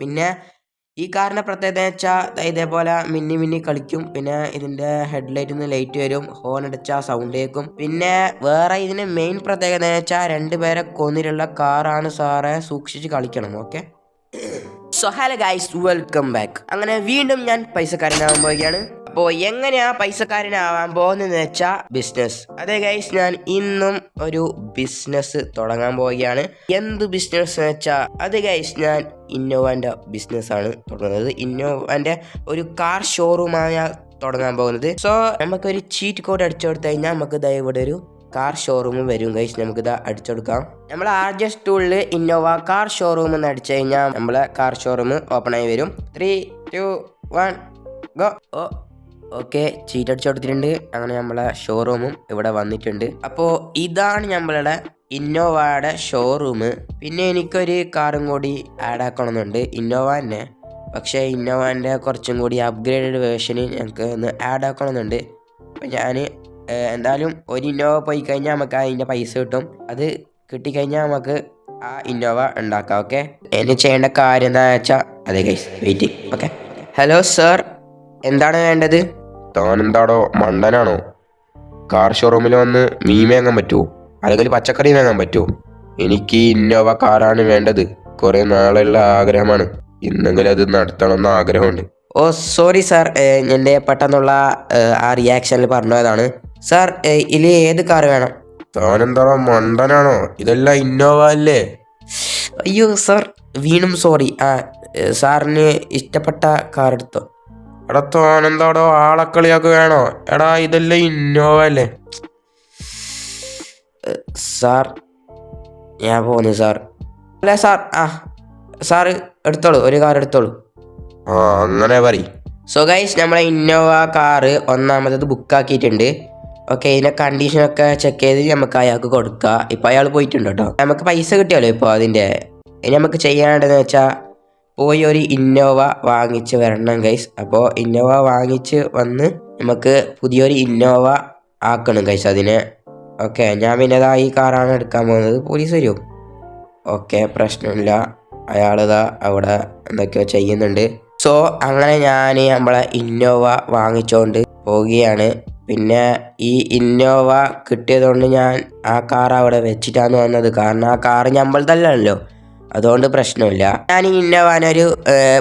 പിന്നെ ഈ കാറിൻ്റെ പ്രത്യേകത വെച്ചാൽ ഇതേപോലെ മിന്നി മിന്നി കളിക്കും. പിന്നെ ഇതിൻ്റെ ഹെഡ്ലൈറ്റിൽ നിന്ന് ലൈറ്റ് വരും, ഹോൺ അടിച്ചാൽ സൗണ്ട് കേൾക്കും. പിന്നെ വേറെ ഇതിന് മെയിൻ പ്രത്യേകത വെച്ചാൽ 2 പേരെ കൊന്നിട്ടുള്ള കാറാണ് സാറേ, സൂക്ഷിച്ച് കളിക്കണം. Okay, so hello guys, welcome back. അങ്ങനെ വീണ്ടും ഞാൻ പൈസക്കാരനാവാൻ പോവുകയാണ്. അപ്പോൾ എങ്ങനെയാ പൈസക്കാരനാവാൻ പോകുന്നതെന്ന് വെച്ചാൽ ബിസിനസ്. അതെ ഗൈസ്, ഞാൻ ഇന്നും ഒരു ബിസിനസ് തുടങ്ങാൻ പോവുകയാണ്. എന്ത് ബിസിനസ് എന്ന് വെച്ചാൽ അത് ഗൈസ്, ഞാൻ ഇന്നോവാൻ്റെ ബിസിനസ്സാണ് തുടങ്ങുന്നത്. ഇന്നോവാൻ്റെ ഒരു കാർ ഷോറൂമാണ് തുടങ്ങാൻ പോകുന്നത്. സോ നമുക്കൊരു ചീറ്റ് കോഡ് അടിച്ചു കൊടുത്തു കഴിഞ്ഞാൽ നമുക്ക് ഇവിടെ ഒരു കാർ ഷോറൂം വരും ഗൈസ്. നമുക്കിത് അടിച്ചെടുക്കാം. നമ്മൾ RGS ടൂളിൽ ഇന്നോവ കാർ ഷോറൂം എന്ന് അടിച്ചു കഴിഞ്ഞാൽ നമ്മളെ കാർ ഷോറൂം ഓപ്പൺ ആയി വരും. 3, 2, 1 ഗോ. ഓക്കെ, ചീറ്റ് അടിച്ചു കൊടുത്തിട്ടുണ്ട്. അങ്ങനെ നമ്മളെ ഷോറൂമും ഇവിടെ വന്നിട്ടുണ്ട്. അപ്പോൾ ഇതാണ് നമ്മളുടെ ഇന്നോവയുടെ ഷോറൂം. പിന്നെ എനിക്കൊരു കാറും കൂടി ആഡ് ആക്കണമെന്നുണ്ട് ഇന്നോവ തന്നെ. പക്ഷേ ഇന്നോവാൻ്റെ കുറച്ചും കൂടി അപ്ഗ്രേഡഡ് വേർഷന് ഞങ്ങൾക്ക് ഒന്ന് ആഡ് ആക്കണമെന്നുണ്ട്. അപ്പം ഞാൻ എന്തായാലും ഒരു ഇന്നോവ പോയി കഴിഞ്ഞാൽ നമുക്ക് അതിൻ്റെ പൈസ കിട്ടും. അത് കിട്ടിക്കഴിഞ്ഞാൽ നമുക്ക് ആ ഇന്നോവ ഉണ്ടാക്കാം. ഓക്കെ, ഇനി ചെയ്യേണ്ട കാര്യം എന്താണെന്ന് വെച്ചാൽ അതെ guys, waiting. Okay, hello sir, എന്താണ് വേണ്ടത്? താനെന്താടോ മണ്ടനാണോ? കാർ ഷോറൂമിൽ വന്ന് മീൻ വാങ്ങാൻ പറ്റുമോ, അല്ലെങ്കിൽ പച്ചക്കറി വാങ്ങാൻ പറ്റുമോ? എനിക്ക് ഇന്നോവ കാറാണ് വേണ്ടത്. കുറേ നാളുള്ള ആഗ്രഹമാണ്, ഇന്നെങ്കിലും അത് നടത്തണമെന്ന് ആഗ്രഹമുണ്ട്. ഓ സോറി സാർ, എൻ്റെ പെട്ടെന്നുള്ള ആ റിയാക്ഷനിൽ പറഞ്ഞതാണ്. സാർ, ഇതിൽ ഏത് കാർ വേണം? താനെന്താടോ മണ്ടനാണോ? ഇതെല്ലാം ഇന്നോവ അല്ലേ? അയ്യോ സാർ, വീണ്ടും സോറി. സാറിന് ഇഷ്ടപ്പെട്ട കാർ എടുത്തോ. എടാ താനെന്താടോ ആളക്കളിയാക്ക് വേണോ? എടാ ഇതെല്ലാം ഇന്നോവ അല്ലേ? സാർ ഞാൻ പോന്നു സാർ. അല്ല സാർ, സാറ് എടുത്തോളൂ, ഒരു കാർ എടുത്തോളൂ. അങ്ങനെ പറയും. സോ ഗൈസ്, നമ്മളെ ഇന്നോവ കാറ് ഒന്നാമത് ബുക്കാക്കിയിട്ടുണ്ട്. ഓക്കെ, ഇതിൻ്റെ കണ്ടീഷനൊക്കെ ചെക്ക് ചെയ്ത് നമുക്ക് അയാൾക്ക് കൊടുക്കുക. ഇപ്പോൾ അയാൾ പോയിട്ടുണ്ട് കേട്ടോ. നമുക്ക് പൈസ കിട്ടിയല്ലോ ഇപ്പോൾ അതിൻ്റെ. ഇനി നമുക്ക് ചെയ്യേണ്ടതെന്ന് വെച്ചാൽ പോയി ഒരു ഇന്നോവ വാങ്ങിച്ച് വരണം ഗൈസ്. അപ്പോൾ ഇന്നോവ വാങ്ങിച്ച് വന്ന് നമുക്ക് പുതിയൊരു ഇന്നോവ ആക്കണം ഗൈസ് അതിനെ. ഓക്കെ, ഞാൻ പിന്നെ ഈ കാറാണ് എടുക്കാൻ പോകുന്നത്. പോലീസ് വരുമോ? ഓക്കെ, പ്രശ്നമില്ല. അയാളിതാ അവിടെ എന്തൊക്കെയോ ചെയ്യുന്നുണ്ട്. സോ അങ്ങനെ ഞാൻ നമ്മളെ ഇന്നോവ വാങ്ങിച്ചുകൊണ്ട് പോവുകയാണ്. പിന്നെ ഈ ഇന്നോവ കിട്ടിയതുകൊണ്ട് ഞാൻ ആ കാർ അവിടെ വെച്ചിട്ടാണ് വന്നത്. കാരണം ആ കാർ നമ്മളതല്ലല്ലോ, അതുകൊണ്ട് പ്രശ്നമില്ല. ഞാൻ ഈ ഇന്നോവാനൊരു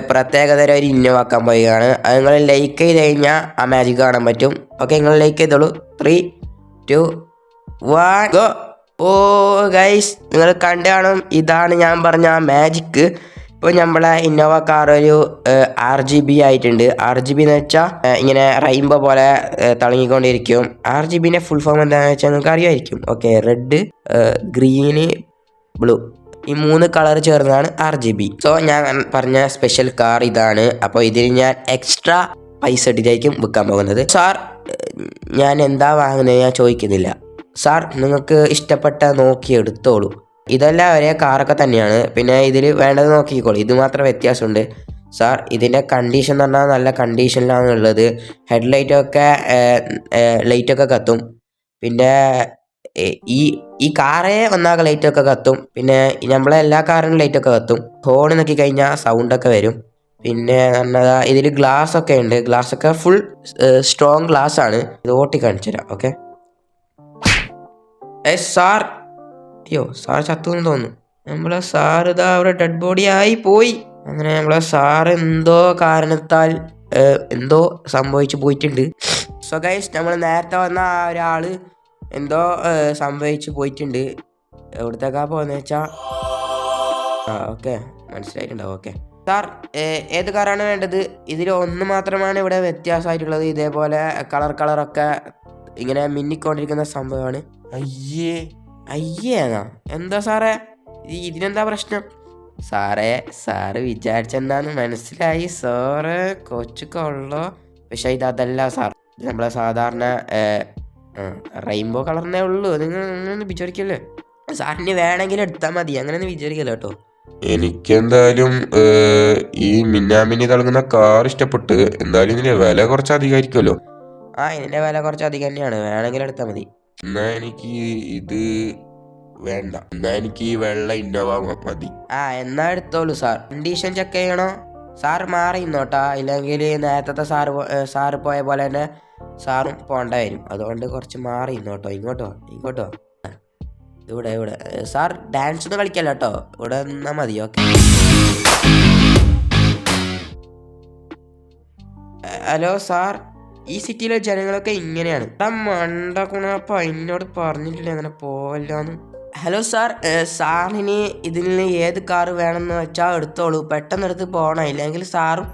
പ്രത്യേകതരം ഒരു ഇന്നോവ ആക്കാൻ പോവുകയാണ്. അത് നിങ്ങൾ ലൈക്ക് ചെയ്ത് കഴിഞ്ഞാൽ ആ മാജിക് കാണാൻ പറ്റും. ഓക്കെ, നിങ്ങൾ ലൈക്ക് ചെയ്തോളൂ. 3, 2, 1 ഗോ. ഓ ഗൈസ്, നിങ്ങൾ കണ്ടു കാണും, ഇതാണ് ഞാൻ പറഞ്ഞ ആ മാജിക്ക്. ഇപ്പോൾ നമ്മളെ ഇന്നോവ കാർ ഒരു RGB ആയിട്ടുണ്ട്. RGB എന്ന് വെച്ചാൽ ഇങ്ങനെ റെയിൻബോ പോലെ തിളങ്ങിക്കൊണ്ടിരിക്കും. RGBൻ്റെ ഫുൾ ഫോം എന്താണെന്ന് വെച്ചാൽ നിങ്ങൾക്ക് അറിയുമായിരിക്കും. ഓക്കെ, റെഡ്, ഗ്രീന്, ബ്ലൂ, ഈ 3 കളർ ചേർന്നതാണ് RGB. സോ ഞാൻ പറഞ്ഞ സ്പെഷ്യൽ കാർ ഇതാണ്. അപ്പോൾ ഇതിന് ഞാൻ എക്സ്ട്രാ പൈസ ഇട്ടിട്ടായിരിക്കും വിൽക്കാൻ പോകുന്നത്. സാർ, ഞാൻ എന്താ വാങ്ങുന്നത് ഞാൻ ചോദിക്കുന്നില്ല. സാർ, നിങ്ങൾക്ക് ഇഷ്ടപ്പെട്ട നോക്കി എടുത്തോളൂ. ഇതെല്ലാം ഒരേ കാറൊക്കെ തന്നെയാണ്. പിന്നെ ഇതിൽ വേണ്ടത് നോക്കിക്കോളൂ, ഇത് മാത്രം വ്യത്യാസമുണ്ട്. സാർ, ഇതിൻ്റെ കണ്ടീഷൻ എന്ന് പറഞ്ഞാൽ നല്ല കണ്ടീഷനിലാണ് ഉള്ളത്. ഹെഡ്ലൈറ്റൊക്കെ ലൈറ്റൊക്കെ കത്തും. പിന്നെ ഈ കാറേ ഒന്നാകെ ലൈറ്റൊക്കെ കത്തും. പിന്നെ നമ്മളെ എല്ലാ കാറിനും ലൈറ്റൊക്കെ കത്തും. ഹോൺ നോക്കി കഴിഞ്ഞാൽ സൗണ്ടൊക്കെ വരും. പിന്നെ പറഞ്ഞാൽ ഇതിൽ ഗ്ലാസ് ഒക്കെ ഉണ്ട്. ഗ്ലാസ്സൊക്കെ ഫുൾ സ്ട്രോങ് ഗ്ലാസ് ആണ്. ഇത് ഓട്ടി കാണിച്ചു തരാം. Okay sir. അയ്യോ, സാർ ചത്തുവെന്ന് തോന്നുന്നു. നമ്മളെ സാർ ഇതാ അവിടെ ഡെഡ് ബോഡി ആയി പോയി. അങ്ങനെ നമ്മളെ സാർ എന്തോ കാരണത്താൽ എന്തോ സംഭവിച്ചു പോയിട്ടുണ്ട്. സോ ഗൈസ്, നമ്മൾ നേരത്തെ വന്ന ആ ഒരാള് എന്തോ സംഭവിച്ചു പോയിട്ടുണ്ട്. എവിടത്തേക്കാ പോകുന്നത് വെച്ചാൽ ഓക്കെ, മനസ്സിലായിട്ടുണ്ടാവും. ഓക്കെ സാർ, ഏത് കാറാണ് വേണ്ടത്? ഇതിൽ ഒന്ന് മാത്രമാണ് ഇവിടെ വ്യത്യാസമായിട്ടുള്ളത്. ഇതേപോലെ കളറൊക്കെ ഇങ്ങനെ മിന്നിക്കൊണ്ടിരിക്കുന്ന സംഭവമാണ്. അയ്യേന്നാ? എന്താ സാറേ, ഇതിനെന്താ പ്രശ്നം? സാറ് വിചാരിച്ചെന്താന്ന് മനസ്സിലായി. സാറ് കൊച്ചു കൊള്ളോ. പക്ഷെ അതല്ല സാർ, നമ്മളെ സാധാരണ റെയിൻബോ കളറിനേ ഉള്ളൂ. നിങ്ങൾ അങ്ങനെയൊന്നും വിചാരിക്കല്ലേ. സാറിന് വേണമെങ്കിൽ എടുത്താൽ മതി, അങ്ങനെയൊന്നും വിചാരിക്കല്ലോ കേട്ടോ. എനിക്കെന്തായാലും ഈ മിന്നാമിന്നി തിളങ്ങുന്ന കാർ ഇഷ്ടപ്പെട്ട്. എന്തായാലും ഇതിന്റെ വില കുറച്ച് അധികമായിരിക്കുമല്ലോ. ഇതിന്റെ വില കുറച്ച് അധികം തന്നെയാണ്, വേണമെങ്കിൽ എടുത്താൽ മതി. എന്നാ എനിക്ക് ഇത് വേണ്ട, എന്നാ എനിക്ക് ഈ വെള്ള ഇന്നോവ മതി. എന്നാ എടുത്തോളൂ സാർ. കണ്ടീഷൻ ചെക്ക് ചെയ്യണോ? സാർ മാറി ഇന്നോട്ടാ, ഇല്ലെങ്കിൽ നേരത്തെ സാറ് പോയ പോലെ തന്നെ സാറും പോണ്ട വരും. അതുകൊണ്ട് കുറച്ച് മാറി ഇന്നോട്ടോ. ഇങ്ങോട്ടോ. ഇവിടെ സാർ ഡാൻസ് ഒന്നും കളിക്കല്ലോ കേട്ടോ, ഇവിടെ നിന്നാ മതി. ഓക്കെ. ഹലോ സാർ, ഈ സിറ്റിയിലെ ജനങ്ങളൊക്കെ ഇങ്ങനെയാണ്. മണ്ടക്കുണപ്പ എന്നോട് പറഞ്ഞിട്ടില്ല അങ്ങനെ പോവല്ലാന്ന്. ഹലോ സാർ, സാറിന് ഇതിൽ നിന്ന് ഏത് കാറ് വേണമെന്ന് വെച്ചാൽ എടുത്തോളൂ. പെട്ടെന്ന് എടുത്ത് പോകണം, ഇല്ലെങ്കിൽ സാറും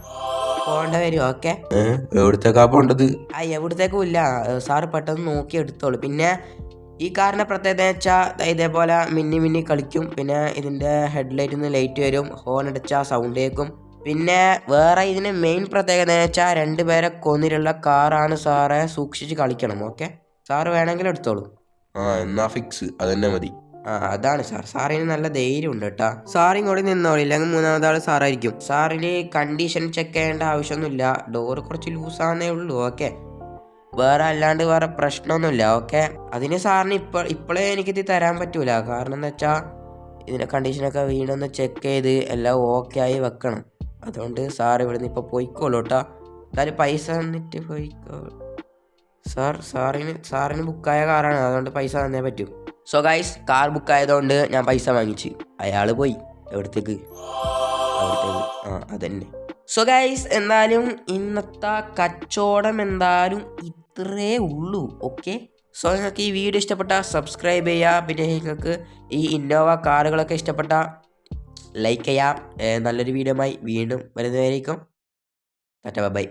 പോകേണ്ട വരും. ഓക്കെ. എവിടത്തേക്കാ പോണ്ടത്? എവിടത്തേക്കും ഇല്ല, സാറ് പെട്ടെന്ന് നോക്കി എടുത്തോളൂ. പിന്നെ ഈ കാറിൻ്റെ പ്രത്യേകത വെച്ചാൽ ഇതേപോലെ മിന്നി കളിക്കും. പിന്നെ ഇതിൻ്റെ ഹെഡ്ലൈറ്റിൽ നിന്ന് ലൈറ്റ് വരും, ഹോൺ അടിച്ചാൽ സൗണ്ട് കേൾക്കും. പിന്നെ വേറെ ഇതിന് മെയിൻ പ്രത്യേകത എന്ന് വെച്ചാൽ 2 പേരെ കൊന്നിട്ടുള്ള കാറാണ് സാറെ. സൂക്ഷിച്ച് കളിക്കണം. ഓക്കെ. സാറ് വേണമെങ്കിൽ എടുത്തോളൂ. എന്നാ ഫിക്സ്, അതന്നെ മതി. അതാണ് സാർ. സാറിന് നല്ല ധൈര്യം ഉണ്ട് കേട്ടാ. സാറിങ്ങോട്ട് നിന്നോളൂ, ഇല്ലെങ്കിൽ 3ാമത്തെ ആൾ സാറായിരിക്കും. സാറിന് കണ്ടീഷൻ ചെക്ക് ചെയ്യേണ്ട ആവശ്യമൊന്നുമില്ല. ഡോറ് കുറച്ച് ലൂസാന്നേ ഉള്ളൂ. ഓക്കെ. വേറെ പ്രശ്നമൊന്നുമില്ല. ഓക്കെ. അതിന് സാറിന് ഇപ്പോഴേ എനിക്കിത് തരാൻ പറ്റൂല. കാരണം എന്താ വെച്ചാൽ ഇതിൻ്റെ കണ്ടീഷനൊക്കെ വീണ്ടൊന്ന് ചെക്ക് ചെയ്ത് എല്ലാം ഓക്കെ ആയി വെക്കണം. അതുകൊണ്ട് സാർ ഇവിടെ നിന്ന് ഇപ്പോൾ പോയിക്കോളൂ കേട്ടോ. എന്തായാലും പൈസ തന്നിട്ട് പോയിക്കോ സാർ. സാറിന് ബുക്കായ കാറാണ്, അതുകൊണ്ട് പൈസ തന്നേ പറ്റൂ. സോ ഗൈസ്, കാർ ബുക്കായതുകൊണ്ട് ഞാൻ പൈസ വാങ്ങിച്ചു. അയാൾ പോയി എവിടത്തേക്ക്? അതന്നെ. സോ ഗൈസ്, എന്തായാലും ഇന്നത്തെ കച്ചവടം എന്തായാലും ഇത്രേ ഉള്ളൂ. ഓക്കെ. സോ നിങ്ങൾക്ക് ഈ വീഡിയോ ഇഷ്ടപ്പെട്ട സബ്സ്ക്രൈബ് ചെയ്യുക. പിന്നെ നിങ്ങൾക്ക് ഈ ഇന്നോവ കാറുകളൊക്കെ ഇഷ്ടപ്പെട്ട ലൈക്ക് ചെയ്യാം. നല്ലൊരു വീഡിയോയുമായി വീണ്ടും വരുന്നതായിരിക്കും. Tata bye.